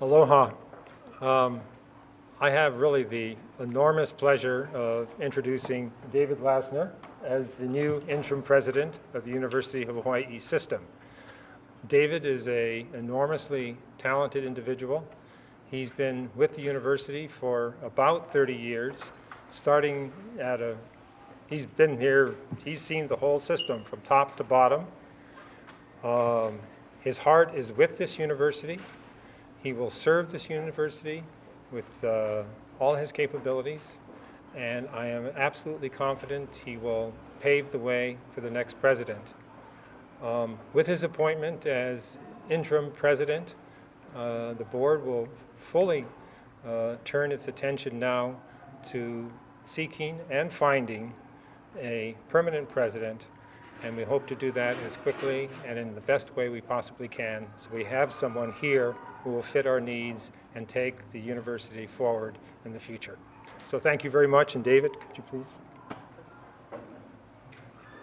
Aloha. I have really the enormous pleasure of introducing David Lassner as the new interim president of the University of Hawaii system. David is an enormously talented individual. He's been with the university for about 30 years, starting at he's been here, he's seen the whole system from top to bottom. His heart is with this university. He will serve this university with all his capabilities, and I am absolutely confident he will pave the way for the next president. With his appointment as interim president, the board will fully turn its attention now to seeking and finding a permanent president, and we hope to do that as quickly and in the best way we possibly can, so we have someone here who will fit our needs and take the university forward in the future. So thank you very much, and David, could you please?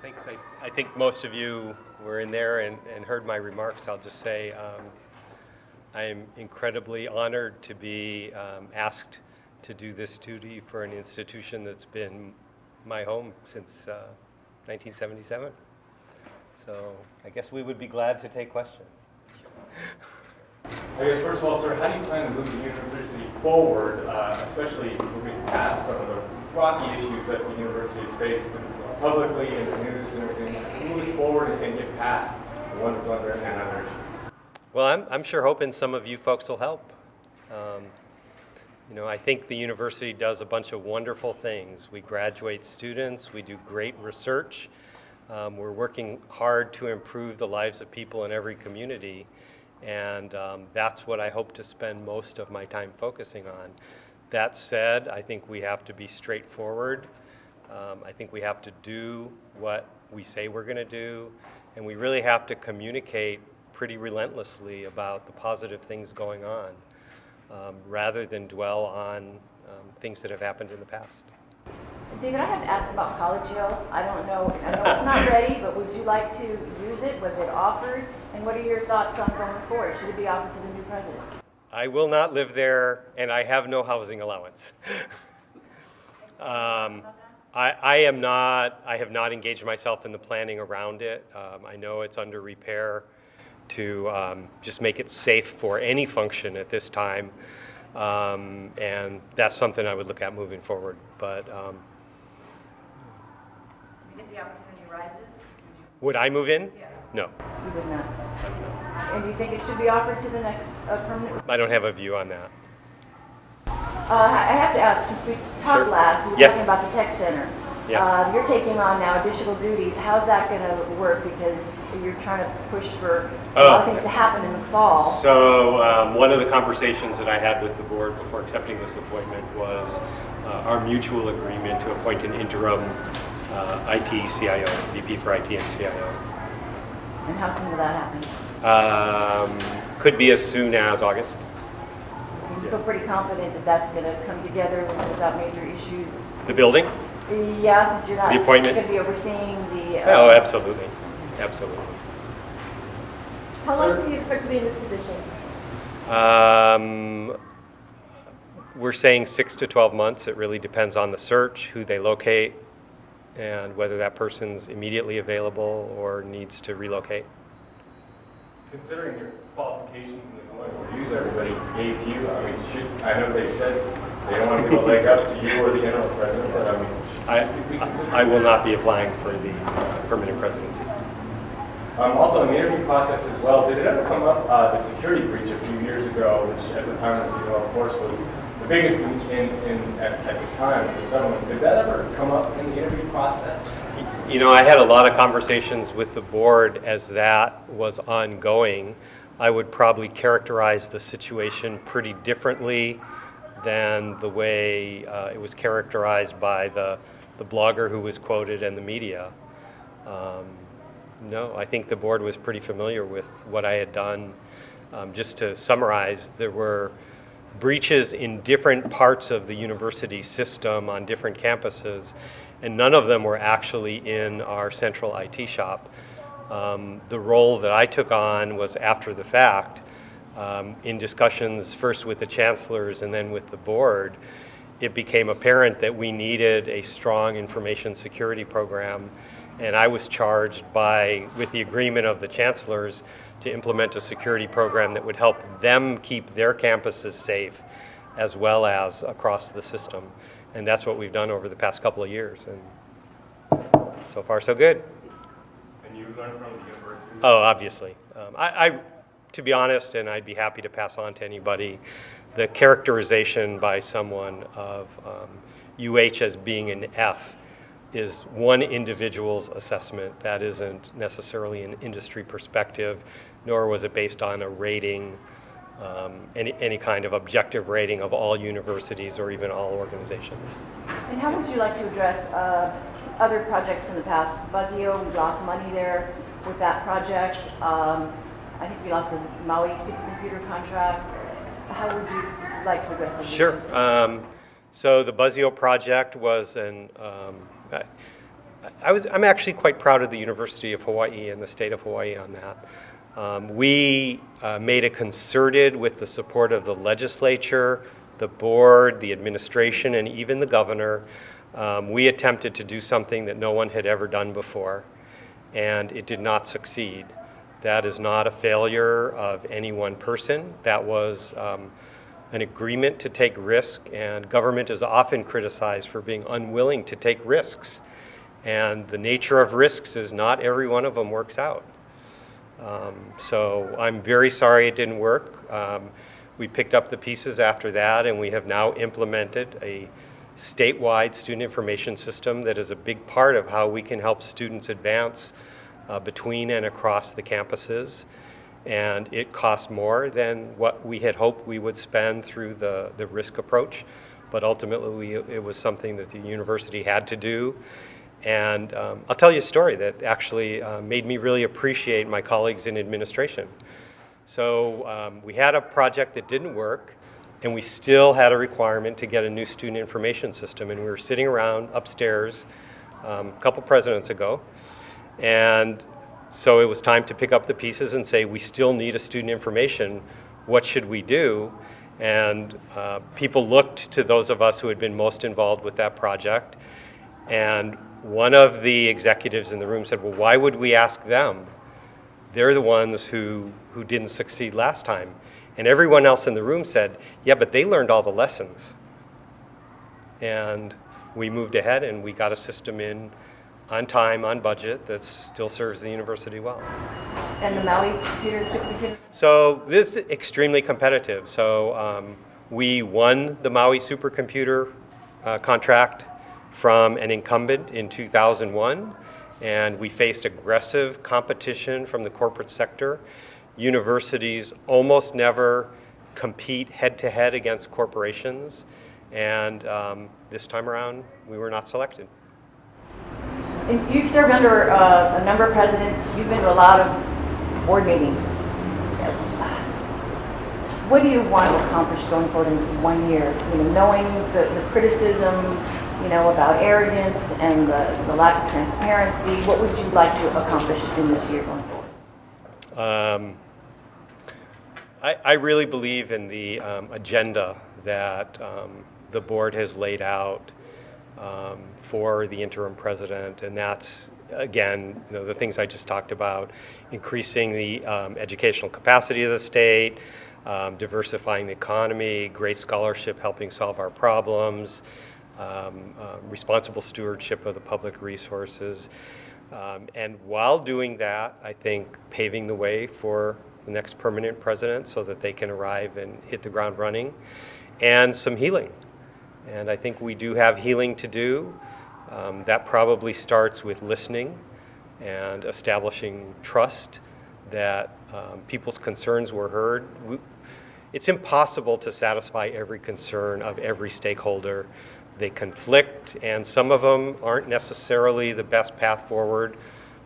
Thanks. I think most of you were in there and heard my remarks. I'll just say I am incredibly honored to be asked to do this duty for an institution that's been my home since 1977. So I guess we would be glad to take questions. I guess first of all, sir, how do you plan to move the university forward, especially moving past some of the rocky issues that the university has faced publicly in the news and everything? Move us forward and get past the one blunder and other issues. Well, I'm sure hoping some of you folks will help. I think the university does a bunch of wonderful things. We graduate students, we do great research. We're working hard to improve the lives of people in every community. And that's what I hope to spend most of my time focusing on. That said, I think we have to be straightforward. I think we have to do what we say we're going to do, and we really have to communicate pretty relentlessly about the positive things going on, rather than dwell on things that have happened in the past. David, I have to ask about College Hill. I know it's not ready, but would you like to use it? Was it offered? And what are your thoughts on going forward? Should it be offered to the new president? I will not live there, and I have no housing allowance. I have not engaged myself in the planning around it. I know it's under repair to just make it safe for any function at this time. And that's something I would look at moving forward. But if the opportunity arises, would I move in? Yeah. No. You would not. And do you think it should be offered to the next permanent? I don't have a view on that. I have to ask, since we talked Sure. last, we were Yes. talking about the tech center. Yes. You're taking on now additional duties. How's that going to work? Because you're trying to push for a lot of things to happen in the fall. So one of the conversations that I had with the board before accepting this appointment was our mutual agreement to appoint an interim IT CIO, VP for IT and CIO. And how soon will that happen? Could be as soon as August. And you feel pretty confident that that's going to come together without major issues? The building? Yeah, since you're not The appointment? going to be overseeing the... Oh, absolutely. Absolutely. How long do you expect to be in this position? We're saying 6 to 12 months. It really depends on the search, who they locate, and whether that person's immediately available or needs to relocate. Considering your qualifications and the glowing reviews everybody gave to you, I know they said they don't want to give a leg up to you or the interim president, but should we consider I will not be applying for the permanent presidency. Also, in the interview process as well, did it ever come up, the security breach a few years ago, which at the time, of course, was the biggest at the time, the settlement. Did that ever come up in the interview process? I had a lot of conversations with the board as that was ongoing. I would probably characterize the situation pretty differently than the way it was characterized by the blogger who was quoted and the media. No, I think the board was pretty familiar with what I had done. Just to summarize, there were breaches in different parts of the university system on different campuses, and none of them were actually in our central IT shop. The role that I took on was after the fact, in discussions first with the chancellors and then with the board, it became apparent that we needed a strong information security program, and I was charged with the agreement of the chancellors, to implement a security program that would help them keep their campuses safe as well as across the system. And that's what we've done over the past couple of years, and so far so good. And you learned from the university? Oh, obviously. To be honest, and I'd be happy to pass on to anybody, the characterization by someone of UH as being an F is one individual's assessment. That isn't necessarily an industry perspective, nor was it based on a rating, any kind of objective rating of all universities or even all organizations. And how would you like to address other projects in the past? Buzzio, we lost money there with that project. I think we lost the Maui supercomputer contract. How would you like to address those Sure. issues? So the Buzzio project was I'm actually quite proud of the University of Hawaii and the state of Hawaii on that. We made a concerted, with the support of the legislature, the board, the administration, and even the governor, we attempted to do something that no one had ever done before, and it did not succeed. That is not a failure of any one person. That was an agreement to take risk, and government is often criticized for being unwilling to take risks. And the nature of risks is not every one of them works out. So I'm very sorry it didn't work. We picked up the pieces after that, and we have now implemented a statewide student information system that is a big part of how we can help students advance between and across the campuses. And it cost more than what we had hoped we would spend through the risk approach, but ultimately it was something that the university had to do. And I'll tell you a story that actually made me really appreciate my colleagues in administration. So we had a project that didn't work, and we still had a requirement to get a new student information system. And we were sitting around upstairs a couple presidents ago, and so it was time to pick up the pieces and say, we still need a student information. What should we do? And people looked to those of us who had been most involved with that project. And one of the executives in the room said, well, why would we ask them? They're the ones who didn't succeed last time. And everyone else in the room said, yeah, but they learned all the lessons. And we moved ahead, and we got a system in on time, on budget, that still serves the university well. And the Maui supercomputer? So this is extremely competitive. So we won the Maui supercomputer contract from an incumbent in 2001, and we faced aggressive competition from the corporate sector. Universities almost never compete head-to-head against corporations, and this time around, we were not selected. And you've served under a number of presidents. You've been to a lot of board meetings. What do you want to accomplish going forward in this 1 year? You know, knowing the criticism, you know, about arrogance and the lack of transparency, what would you like to accomplish in this year going forward? I really believe in the agenda that the board has laid out for the interim president, and that's, again, you know, the things I just talked about: increasing the educational capacity of the state, diversifying the economy, great scholarship helping solve our problems, responsible stewardship of the public resources, and while doing that, I think paving the way for the next permanent president so that they can arrive and hit the ground running, and some healing. And I think we do have healing to do. That probably starts with listening and establishing trust that people's concerns were heard. It's impossible to satisfy every concern of every stakeholder. They conflict, and some of them aren't necessarily the best path forward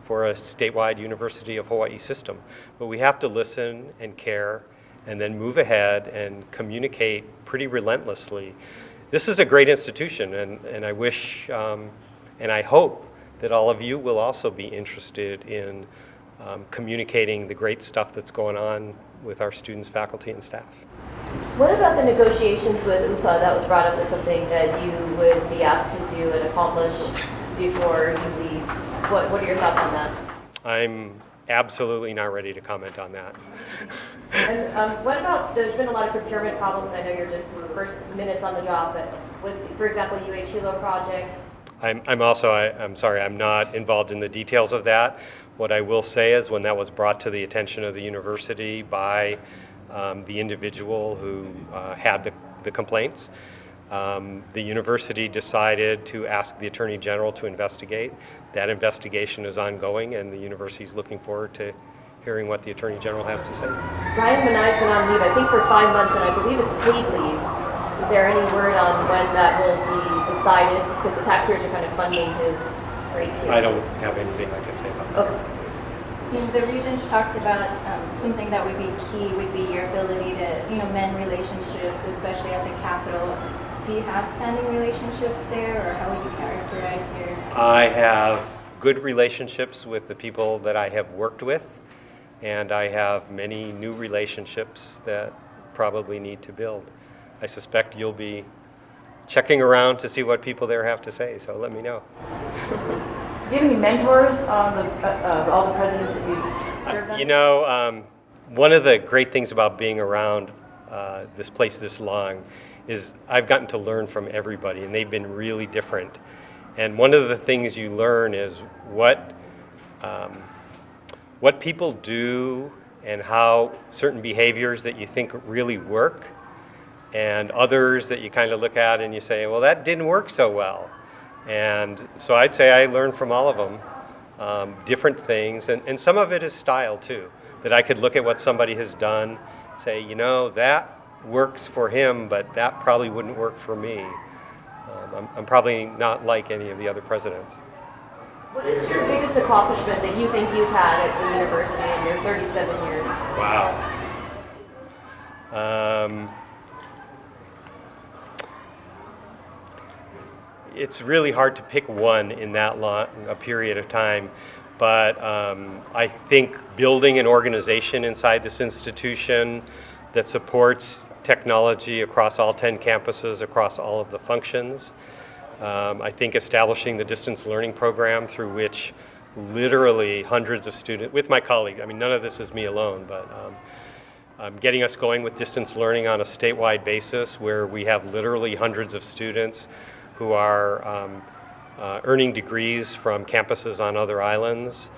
for a statewide University of Hawaii system. But we have to listen and care, and then move ahead and communicate pretty relentlessly. This is a great institution, and I wish and I hope that all of you will also be interested in communicating the great stuff that's going on with our students, faculty, and staff. What about the negotiations with UPA? That was brought up as something that you would be asked to do and accomplish before you leave. What are your thoughts on that? I'm absolutely not ready to comment on that. And what about, there's been a lot of procurement problems. I know you're just first minutes on the job, but with, for example, Hilo project. I'm sorry, I'm not involved in the details of that. What I will say is when that was brought to the attention of the university by the individual who had the complaints, the university decided to ask the Attorney General to investigate. That investigation is ongoing, and the university is looking forward to hearing what the Attorney General has to say. Ryan Manai's been on leave, I think, for 5 months, and I believe it's paid leave. Is there any word on when that will be decided? Because the taxpayers are kind of funding his break here. I don't have anything I can say about that. Okay. The Regents talked about something that would be key would be your ability to, mend relationships, especially at the Capitol. Do you have standing relationships there, or how would you characterize your? I have good relationships with the people that I have worked with, and I have many new relationships that probably need to build. I suspect you'll be checking around to see what people there have to say, so let me know. Do you have any mentors on all the presidents that you served under? One of the great things about being around this place this long is I've gotten to learn from everybody, and they've been really different. And one of the things you learn is what people do and how certain behaviors that you think really work, and others that you kind of look at and you say, well, that didn't work so well. And so I'd say I learned from all of them different things, and some of it is style too, that I could look at what somebody has done, say, that works for him, but that probably wouldn't work for me. I'm probably not like any of the other presidents. What is your biggest accomplishment that you think you've had at the university in your 37 years? Wow. It's really hard to pick one in that long a period of time, but I think building an organization inside this institution that supports technology across all 10 campuses, across all of the functions. I think establishing the distance learning program through which literally hundreds of students, with my colleague, none of this is me alone, but getting us going with distance learning on a statewide basis where we have literally hundreds of students who are earning degrees from campuses on other islands.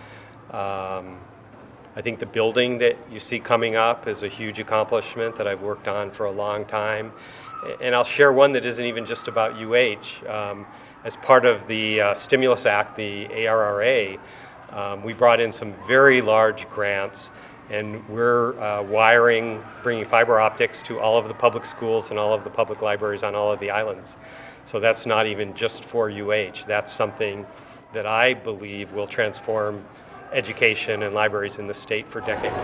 I think the building that you see coming up is a huge accomplishment that I've worked on for a long time. And I'll share one that isn't even just about UH. As part of the Stimulus Act, the ARRA, we brought in some very large grants, and we're bringing fiber optics to all of the public schools and all of the public libraries on all of the islands. So that's not even just for UH. That's something that I believe will transform education and libraries in the state for decades.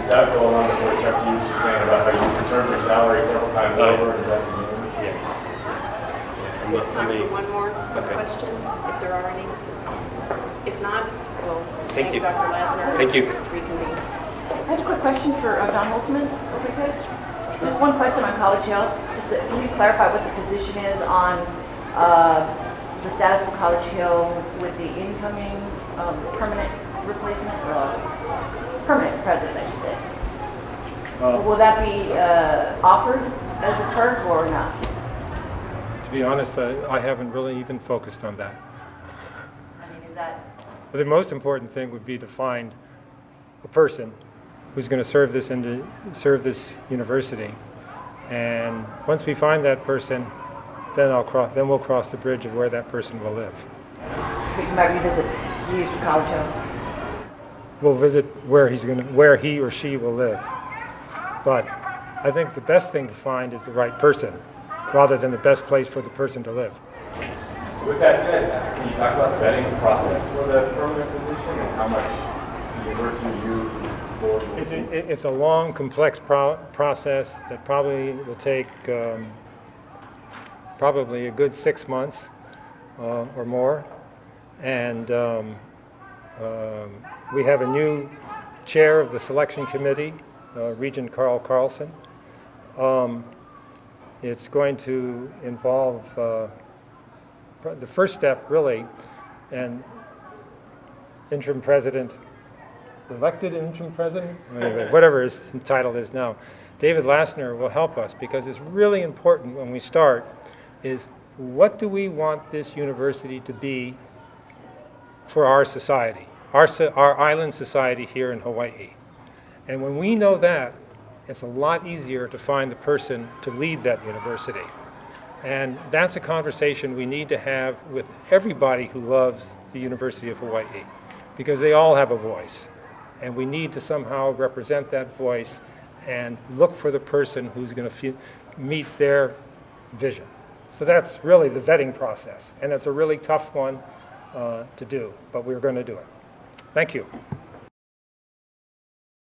Does that go along with what Chuck Hughes was saying about how you returned your salary several times over and invested in it? Yeah. We have time for one more Okay. question, if there are any. If not, we'll Thank you. Dr. Lassner. Thank you. Reconvene. I have a quick question for John Holzman, if we could. Just one question on College Hill. Can you clarify what the position is on the status of College Hill with the incoming permanent replacement, permanent president, I should say? Will that be offered as a perk or not? To be honest, I haven't really even focused on that. Is that? But the most important thing would be to find a person who's going to serve this university. And once we find that person, then we'll cross the bridge of where that person will live. We might revisit use of College Hill. We'll visit where he or she will live. But I think the best thing to find is the right person, rather than the best place for the person to live. With that said, can you talk about the vetting process for the permanent position and how much university you board will do? It's a long, complex process that probably will take probably a good 6 months or more. And we have a new chair of the selection committee, Regent Carl Carlson. It's going to involve the first step, really, and interim president, elected interim president, anyway, whatever his title is now, David Lassner will help us, because it's really important when we start is what do we want this university to be for our society, our island society here in Hawaii. And when we know that, it's a lot easier to find the person to lead that university. And that's a conversation we need to have with everybody who loves the University of Hawaii, because they all have a voice. And we need to somehow represent that voice and look for the person who's going to meet their vision. So that's really the vetting process. And it's a really tough one to do, but we're going to do it. Thank you.